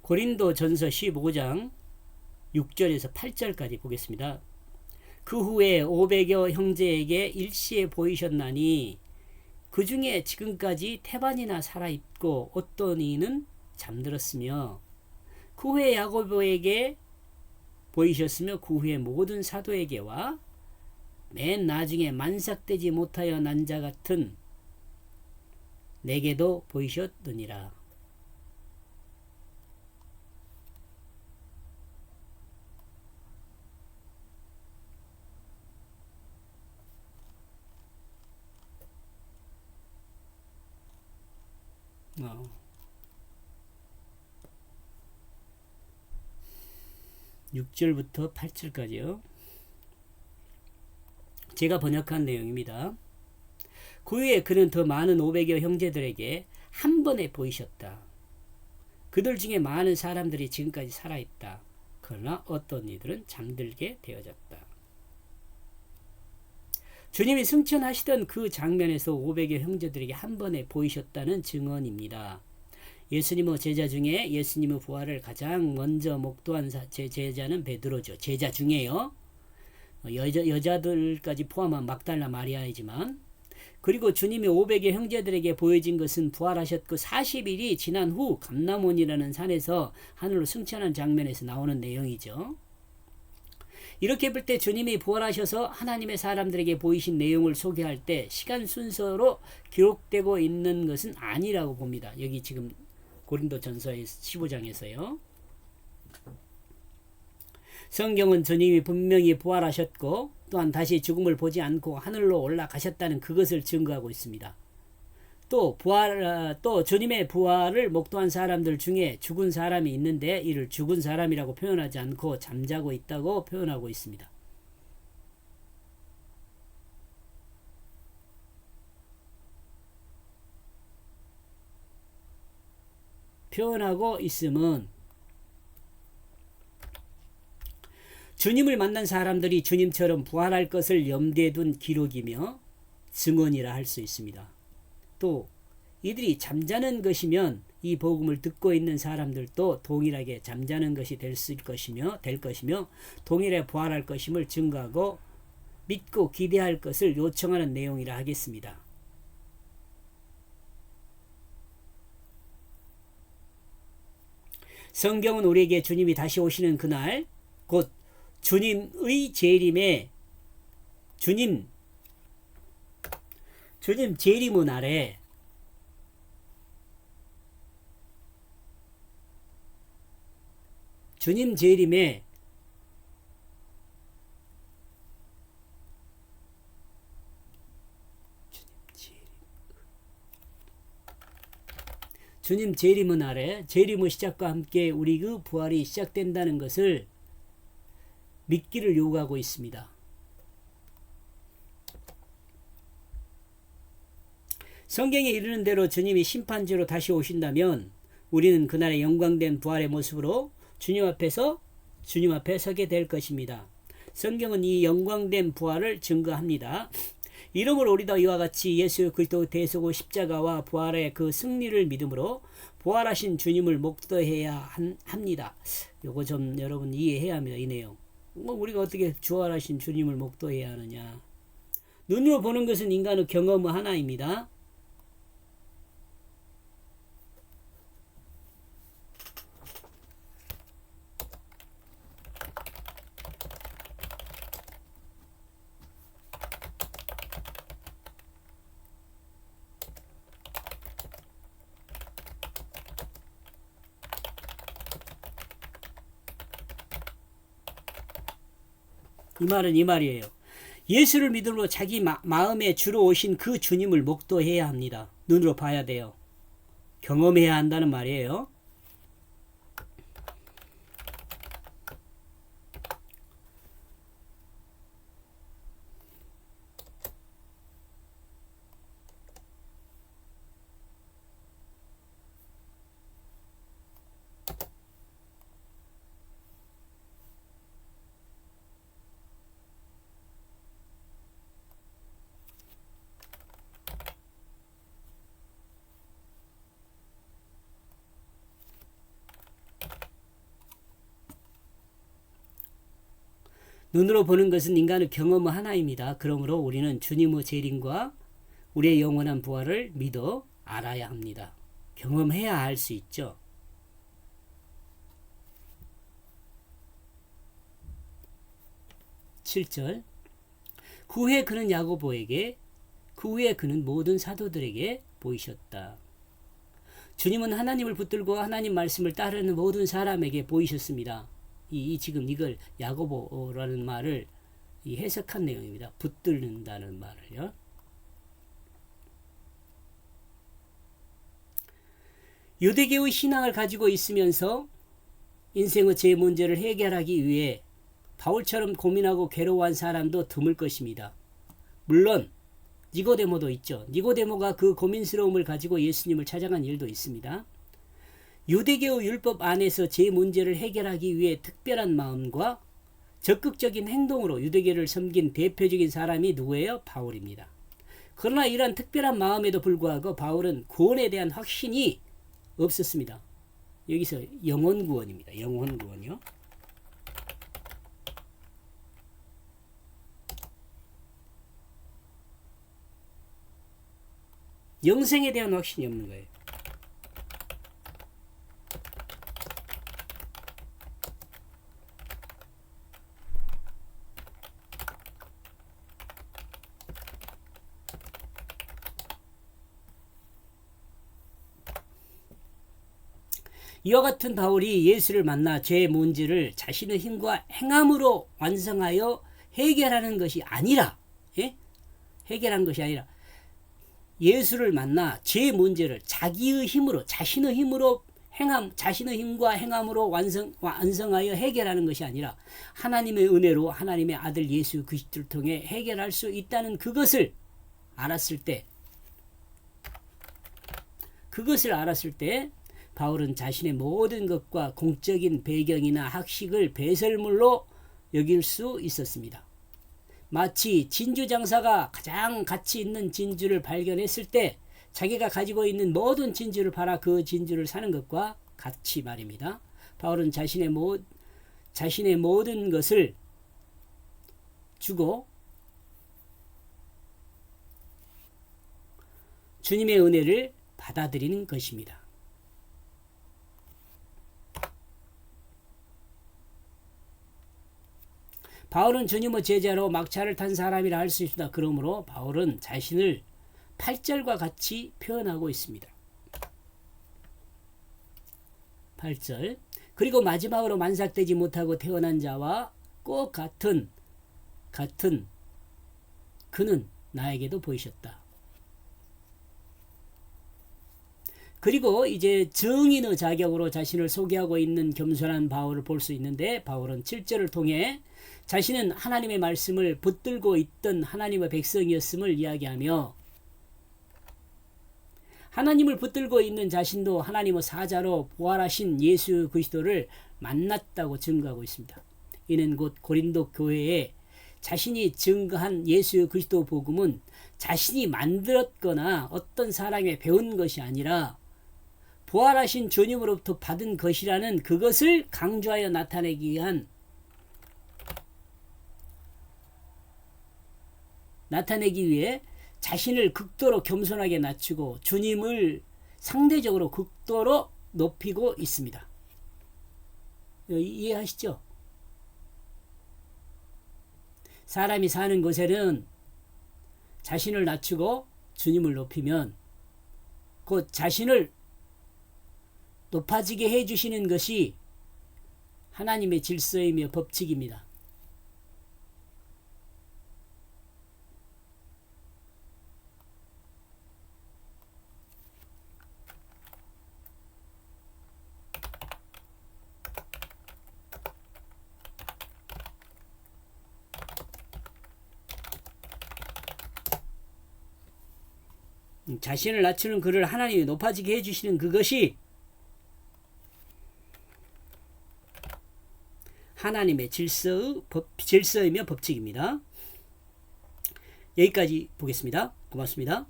고린도전서 15장 6절에서 8절까지 보겠습니다. 그 후에 500여 형제에게 일시에 보이셨나니 그 중에 지금까지 태반이나 살아있고 어떤 이는 잠들었으며 그 후에 야고보에게 보이셨으며 그 후에 모든 사도에게와 맨 나중에 만삭되지 못하여 난 자 같은 내게도 보이셨느니라. 어. 6절부터 8절까지요. 제가 번역한 내용입니다. 그 후에 그는 더 많은 500여 형제들에게 한 번에 보이셨다. 그들 중에 많은 사람들이 지금까지 살아있다. 그러나 어떤 이들은 잠들게 되어졌다. 주님이 승천하시던 그 장면에서 500여 형제들에게 한 번에 보이셨다는 증언입니다. 예수님의 제자 중에 예수님의 부활을 가장 먼저 목도한 제자는 베드로죠. 제자 중에요. 여자들까지 포함한 막달라 마리아이지만, 그리고 주님이 500여 형제들에게 보여진 것은 부활하셨고 40일이 지난 후 감람원이라는 산에서 하늘로 승천한 장면에서 나오는 내용이죠. 이렇게 볼 때 주님이 부활하셔서 하나님의 사람들에게 보이신 내용을 소개할 때 시간 순서로 기록되고 있는 것은 아니라고 봅니다. 여기 지금 고린도전서 15장에서요. 성경은 주님이 분명히 부활하셨고 또한 다시 죽음을 보지 않고 하늘로 올라가셨다는 그것을 증거하고 있습니다. 또 주님의 부활을 목도한 사람들 중에 죽은 사람이 있는데 이를 죽은 사람이라고 표현하지 않고 잠자고 있다고 표현하고 있습니다. 표현하고 있음은 주님을 만난 사람들이 주님처럼 부활할 것을 염두에 둔 기록이며 증언이라 할 수 있습니다. 또 이들이 잠자는 것이면 이 복음을 듣고 있는 사람들도 동일하게 잠자는 것이 될 것이며 동일하게 부활할 것임을 증거하고 믿고 기대할 것을 요청하는 내용이라 하겠습니다. 성경은 우리에게 주님이 다시 오시는 그날, 곧 주님의 재림의 주님 재림의 날에 주님 재림에 주님 재림의 날에 재림의 시작과 함께 우리 그 부활이 시작된다는 것을 믿기를 요구하고 있습니다. 성경에 이르는 대로 주님이 심판주로 다시 오신다면 우리는 그날의 영광된 부활의 모습으로 주님 앞에 서게 될 것입니다. 성경은 이 영광된 부활을 증거합니다. 이러므로 우리도 이와 같이 예수 그리스도 대속의 십자가와 부활의 그 승리를 믿음으로 부활하신 주님을 목도해야 합니다. 요거 좀 여러분 이해해야 합니다. 이 내용. 우리가 어떻게 부활하신 주님을 목도해야 하느냐. 눈으로 보는 것은 인간의 경험의 하나입니다. 이 말은 이 말이에요. 예수를 믿음으로 자기 마음에 주로 오신 그 주님을 목도해야 합니다. 눈으로 봐야 돼요. 경험해야 한다는 말이에요. 눈으로 보는 것은 인간의 경험 하나입니다. 그러므로 우리는 주님의 재림과 우리의 영원한 부활을 믿어 알아야 합니다. 경험해야 할 수 있죠. 7절. 그 후에 그는 야고보에게, 그 후에 그는 모든 사도들에게 보이셨다. 주님은 하나님을 붙들고 하나님 말씀을 따르는 모든 사람에게 보이셨습니다. 지금 이걸 야고보라는 말을 해석한 내용입니다. 붙들는다는 말을요. 유대교의 신앙을 가지고 있으면서 인생의 제 문제를 해결하기 위해 바울처럼 고민하고 괴로워한 사람도 드물 것입니다. 물론 니고데모도 있죠. 니고데모가 그 고민스러움을 가지고 예수님을 찾아간 일도 있습니다. 유대교 율법 안에서 제 문제를 해결하기 위해 특별한 마음과 적극적인 행동으로 유대교를 섬긴 대표적인 사람이 누구예요? 바울입니다. 그러나 이러한 특별한 마음에도 불구하고 바울은 구원에 대한 확신이 없었습니다. 여기서 영혼 구원입니다. 영혼 구원이요. 영생에 대한 확신이 없는 거예요. 이와 같은 바울이 예수를 만나 죄의 문제를 자신의 힘과 행함으로 완성하여 해결하는 것이 아니라, 해결한 것이 아니라 예수를 만나 죄의 문제를 자기의 힘으로, 자신의 힘으로 자신의 힘과 행함으로 완성하여 해결하는 것이 아니라 하나님의 은혜로 하나님의 아들 예수 그리스도를 통해 해결할 수 있다는 그것을 알았을 때 바울은 자신의 모든 것과 공적인 배경이나 학식을 배설물로 여길 수 있었습니다. 마치 진주 장사가 가장 가치 있는 진주를 발견했을 때 자기가 가지고 있는 모든 진주를 팔아 그 진주를 사는 것과 같이 말입니다. 바울은 자신의 모든 것을 주고 주님의 은혜를 받아들이는 것입니다. 바울은 주님의 제자로 막차를 탄 사람이라 할 수 있습니다. 그러므로 바울은 자신을 8절과 같이 표현하고 있습니다. 8절. 그리고 마지막으로 만삭되지 못하고 태어난 자와 꼭 같은 그는 나에게도 보이셨다. 그리고 이제 증인의 자격으로 자신을 소개하고 있는 겸손한 바울을 볼 수 있는데, 바울은 7절을 통해 자신은 하나님의 말씀을 붙들고 있던 하나님의 백성이었음을 이야기하며 하나님을 붙들고 있는 자신도 하나님의 사자로 부활하신 예수 그리스도를 만났다고 증거하고 있습니다. 이는 곧 고린도 교회에 자신이 증거한 예수 그리스도 복음은 자신이 만들었거나 어떤 사람이 배운 것이 아니라 부활하신 주님으로부터 받은 것이라는 그것을 강조하여 나타내기 위해 자신을 극도로 겸손하게 낮추고 주님을 상대적으로 극도로 높이고 있습니다. 이해하시죠? 사람이 사는 곳에는 자신을 낮추고 주님을 높이면 곧 자신을 높아지게 해주시는 것이 하나님의 질서이며 법칙입니다. 자신을 낮추는 그를 하나님이 높아지게 해주시는 그것이 하나님의 질서이며 법칙입니다. 여기까지 보겠습니다. 고맙습니다.